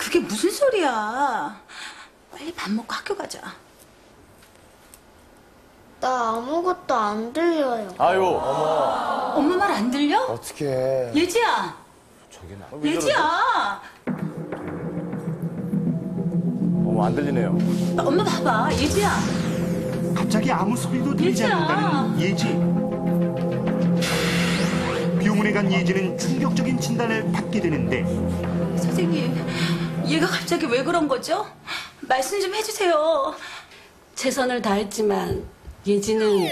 그게 무슨 소리야. 빨리 밥 먹고 학교 가자. 나 아무것도 안 들려요. 아유. 엄마 말 안 들려? 어떡해. 예지야. 예지야. 어머, 안 들리네요. 엄마 봐봐. 예지야. 갑자기 아무 소리도 들리지 예지야. 않는다는 예지. 병원에 간 예지는 충격적인 진단을 받게 되는데 선생님, 얘가 갑자기 왜 그런 거죠? 말씀 좀 해주세요. 최선을 다했지만 예지는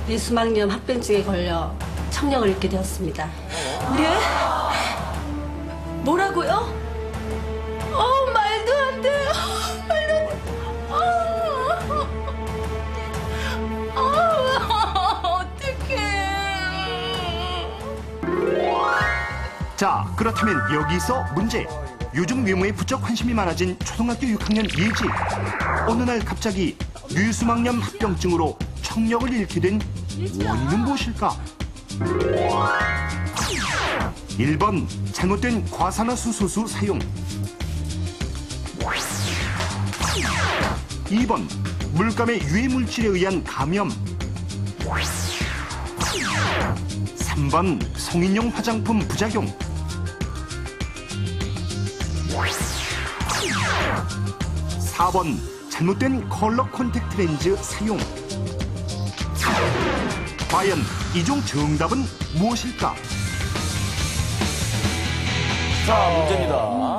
뇌수막염 합병증에 걸려 청력을 잃게 되었습니다. 네? 뭐라고요? 말도 안 돼. 말도 안 돼. 어떡해. 자, 그렇다면 여기서 문제. 요즘 외모에 부쩍 관심이 많아진 초등학교 6학년 예지. 어느 날 갑자기 뇌수막염 합병증으로 청력을 잃게 된 원인은 무엇일까? 1번 잘못된 과산화수소수 사용. 2번 물감의 유해물질에 의한 감염. 3번 성인용 화장품 부작용. 4번 잘못된 컬러 콘택트 렌즈 사용. 과연 이 중 정답은 무엇일까? 자, 문제입니다.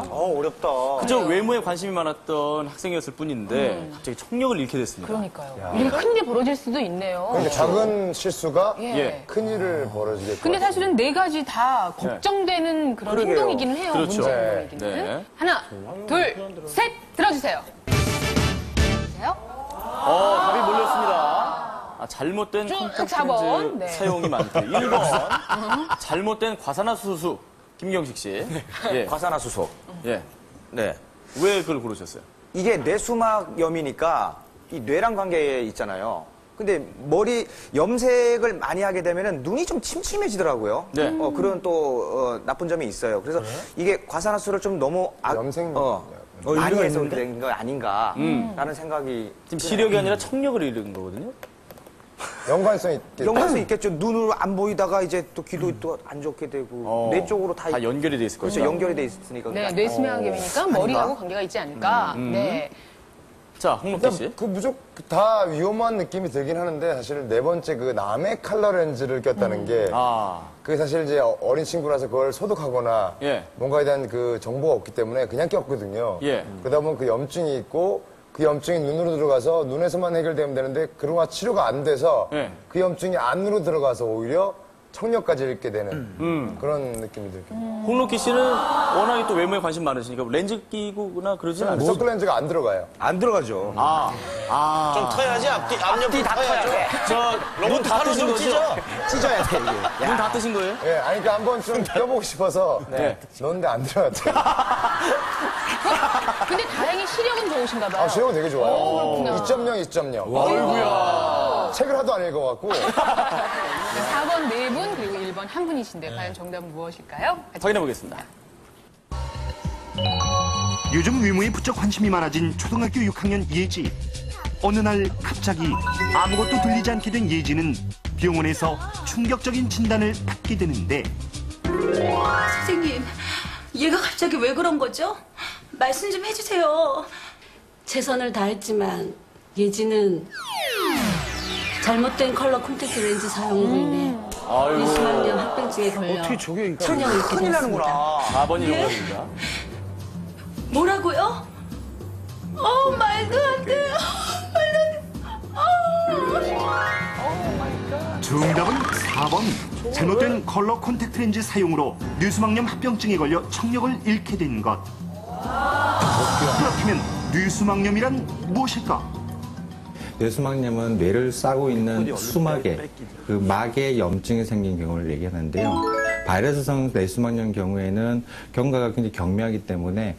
어렵다. 그저 외모에 관심이 많았던 학생이었을 뿐인데 갑자기 청력을 잃게 됐습니다. 그러니까요. 이렇게 큰 게 벌어질 수도 있네요. 그러니까 작은 실수가 예. 큰 일을 벌어지게. 근데 사실은 네 가지 다 걱정되는 그런 그러게요. 행동이기는 해요. 그렇죠. 문제 네. 행동이기는. 네. 하나, 둘, 셋, 들어주세요. 보세요. 답이 몰렸습니다. 잘못된 쭉 콘택트 4번. 렌즈 네. 사용이 많대. 1번 잘못된 과산화수소. 김경식 씨. 예. 과산화수소. 예. 네. 왜 그걸 고르셨어요? 이게 뇌수막염이니까 이 뇌랑 관계 있잖아요. 근데 머리 염색을 많이 하게 되면은 눈이 좀 침침해지더라고요. 네. 그런 또 나쁜 점이 있어요. 그래서 이게 과산화수소를 좀 너무 염색 많이 해서 그런 거 아닌가라는 생각이 지금 시력이 아니라 청력을 잃은 거거든요. 연관성이 있겠죠. 연관성이 있겠죠. 눈을 안 보이다가 이제 또 귀도 또 안 좋게 되고 뇌 쪽으로 다 연결이 돼 있을 거죠. 그렇죠. 연결이 돼 있으니까. 네, 뇌수막염이니까 머리하고 관계가 있지 않을까. 네. 자, 홍록기 씨. 그 무조건 다 위험한 느낌이 들긴 하는데 사실 네 번째 그 남의 컬러 렌즈를 꼈다는 게 그게 사실 이제 어린 친구라서 그걸 소독하거나 예. 뭔가에 대한 그 정보가 없기 때문에 그냥 꼈거든요. 예. 그러다 보면 그 염증이 있고 그 염증이 눈으로 들어가서 눈에서만 해결되면 되는데 그동안 치료가 안 돼서 예. 그 염증이 안으로 들어가서 오히려 청력까지 잃게 되는 그런 느낌이 들죠. 홍록기 씨는 워낙에 또 외모에 관심 많으시니까 렌즈 끼고나 그러진 않으세요? 서클 렌즈가 안 들어가요. 안 들어가죠. 좀 터야지 앞뒤 앞옆이 다 터야죠. 눈 다 뜨신 거죠? 찢어야 돼 이게. 눈 다 뜨신 거예요? 예, 아니, 그러니까 한번 좀 껴보고 싶어서 네. 넣었는데 안 들어갔대요. 근데 다행히 시력은 좋으신가 봐요. 아, 시력은 되게 좋아요. 그렇구나. 2.0, 2.0. 어이구야. 책을 하도 안 읽어갖고. 4번 네 분, 그리고 1번 한 분이신데 과연 정답은 무엇일까요? 확인해 보겠습니다. 요즘 외모에 부쩍 관심이 많아진 초등학교 6학년 예지. 어느 날 갑자기 아무것도 들리지 않게 된 예지는 병원에서 충격적인 진단을 받게 되는데 선생님, 얘가 갑자기 왜 그런 거죠? 말씀 좀 해주세요. 최선을 다했지만 예지는 잘못된 컬러 콘택트 렌즈 사용으로 인해 뇌수막염 합병증에 걸려 청력을 잃게 큰일 되었습니다. 나는구나. 4번이 요거입니다. 뭐라고요? 말도 안 돼요. 정답은 4번. 잘못된 컬러 콘택트 렌즈 사용으로 뇌수막염 합병증에 걸려 청력을 잃게 된 것. 그렇다면 뇌수막염이란 무엇일까? 뇌수막염은 뇌를 싸고 있는 수막에 그 막에 염증이 생긴 경우를 얘기하는데요. 바이러스성 뇌수막염 경우에는 경과가 굉장히 경미하기 때문에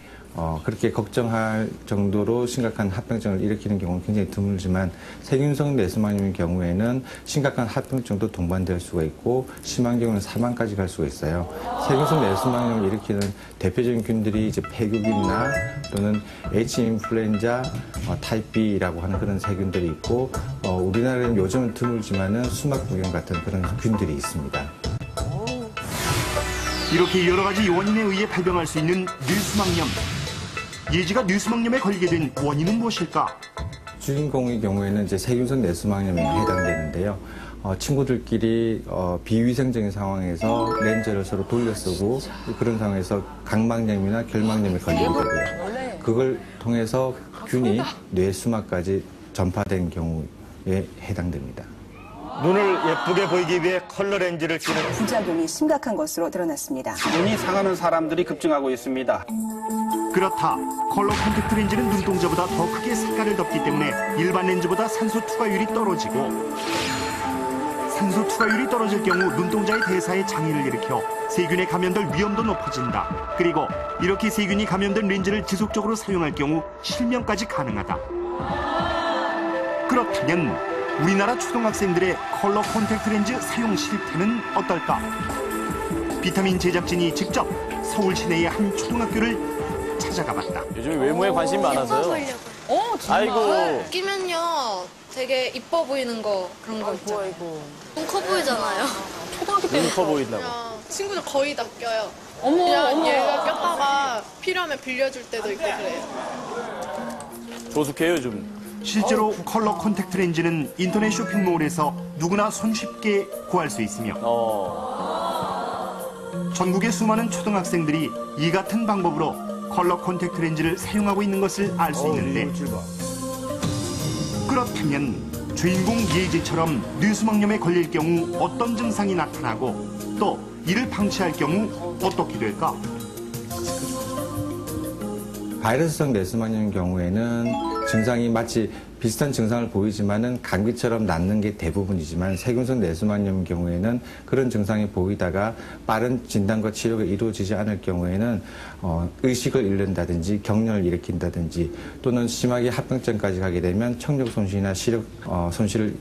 그렇게 걱정할 정도로 심각한 합병증을 일으키는 경우는 굉장히 드물지만 세균성 뇌수막염의 경우에는 심각한 합병증도 동반될 수가 있고 심한 경우는 사망까지 갈 수가 있어요. 세균성 뇌수막염을 일으키는 대표적인 균들이 이제 폐교균이나 또는 H 인플루엔자 타입 B라고 하는 그런 세균들이 있고 우리나라에는 요즘은 드물지만은 수막구경 같은 그런 균들이 있습니다. 이렇게 여러 가지 원인에 의해 발병할 수 있는 뇌수막염. 예지가 뇌수막염에 걸리게 된 원인은 무엇일까? 주인공의 경우에는 이제 세균성 뇌수막염에 해당되는데요. 친구들끼리 비위생적인 상황에서 렌즈를 서로 돌려 쓰고 그런 상황에서 각막염이나 결막염에 걸리게 되고요. 그걸 통해서 균이 뇌수막까지 전파된 경우에 해당됩니다. 눈을 예쁘게 보이기 위해 컬러 렌즈를 끼는 부작용이 심각한 것으로 드러났습니다. 눈이 상하는 사람들이 급증하고 있습니다. 그렇다. 컬러 콘택트 렌즈는 눈동자보다 더 크게 색깔을 덮기 때문에 일반 렌즈보다 산소 투과율이 떨어지고 산소 투과율이 떨어질 경우 눈동자의 대사에 장애를 일으켜 세균에 감염될 위험도 높아진다. 그리고 이렇게 세균이 감염된 렌즈를 지속적으로 사용할 경우 실명까지 가능하다. 그렇다면 우리나라 초등학생들의 컬러 콘택트 렌즈 사용 실태는 어떨까? 비타민 제작진이 직접 서울 시내의 한 초등학교를 찾아가 봤다. 요즘 외모에 관심이 많아서요. 진짜? 아이고. 끼면요 되게 이뻐 보이는 거 그런 거 있잖아요. 눈 커 보이잖아요. 초등학교 때 눈 커 보인다고. 친구들 거의 다 껴요. 어머, 그냥 어머. 얘가 꼈다가 필요하면 빌려줄 때도 있고 그래요. 조숙해요, 요즘. 실제로 컬러 콘택트 렌즈는 인터넷 쇼핑몰에서 누구나 손쉽게 구할 수 있으며 전국의 수많은 초등학생들이 이 같은 방법으로 컬러 콘택트 렌즈를 사용하고 있는 것을 알 수 있는데 그렇다면 주인공 예지처럼 뇌수막염에 걸릴 경우 어떤 증상이 나타나고 또 이를 방치할 경우 어떻게 될까? 바이러스성 뇌수막염의 경우에는 증상이 마치 비슷한 증상을 보이지만은 감기처럼 낫는 게 대부분이지만 세균성 뇌수막염의 경우에는 그런 증상이 보이다가 빠른 진단과 치료가 이루어지지 않을 경우에는 의식을 잃는다든지 경련을 일으킨다든지 또는 심하게 합병증까지 가게 되면 청력 손실이나 시력 손실을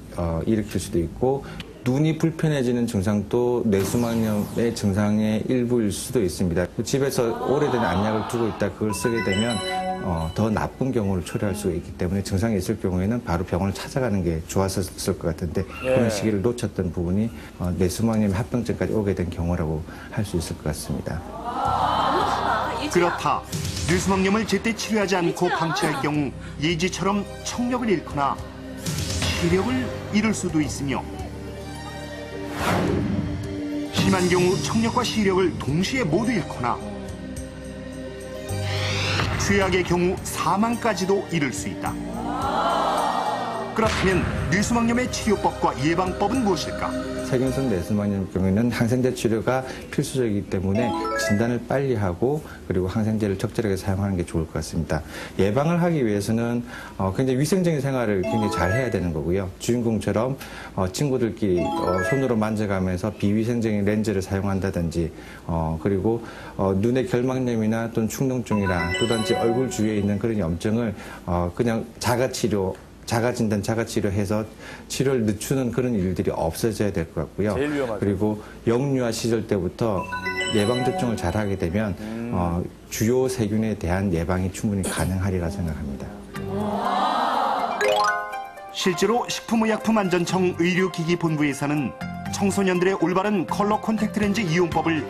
일으킬 수도 있고 눈이 불편해지는 증상도 뇌수막염의 증상의 일부일 수도 있습니다. 집에서 오래된 안약을 두고 있다 그걸 쓰게 되면 더 나쁜 경우를 초래할 수 있기 때문에 증상이 있을 경우에는 바로 병원을 찾아가는 게 좋았을 것 같은데 그런 시기를 놓쳤던 부분이 뇌수막염 합병증까지 오게 된 경우라고 할 수 있을 것 같습니다. 그렇다. 뇌수막염을 제때 치료하지 않고 방치할 경우 예지처럼 청력을 잃거나 시력을 잃을 수도 있으며 심한 경우 청력과 시력을 동시에 모두 잃거나 최악의 경우 사망까지도 이를 수 있다. 그렇다면 뇌수막염의 치료법과 예방법은 무엇일까? 세균성 뇌수막염의 경우에는 항생제 치료가 필수적이기 때문에 진단을 빨리 하고 그리고 항생제를 적절하게 사용하는 게 좋을 것 같습니다. 예방을 하기 위해서는 굉장히 위생적인 생활을 굉장히 잘 해야 되는 거고요. 주인공처럼 친구들끼리 손으로 만져가면서 비위생적인 렌즈를 사용한다든지 그리고 눈의 결막염이나 또는 충농증이나 또다시 얼굴 주위에 있는 그런 염증을 그냥 자가진단, 자가치료해서 치료를 늦추는 그런 일들이 없어져야 될 것 같고요. 제일 위험하죠. 그리고 영유아 시절 때부터 예방접종을 잘하게 되면 주요 세균에 대한 예방이 충분히 가능하리라 생각합니다. 실제로 식품의약품안전청 의료기기본부에서는 청소년들의 올바른 컬러 콘택트 렌즈 이용법을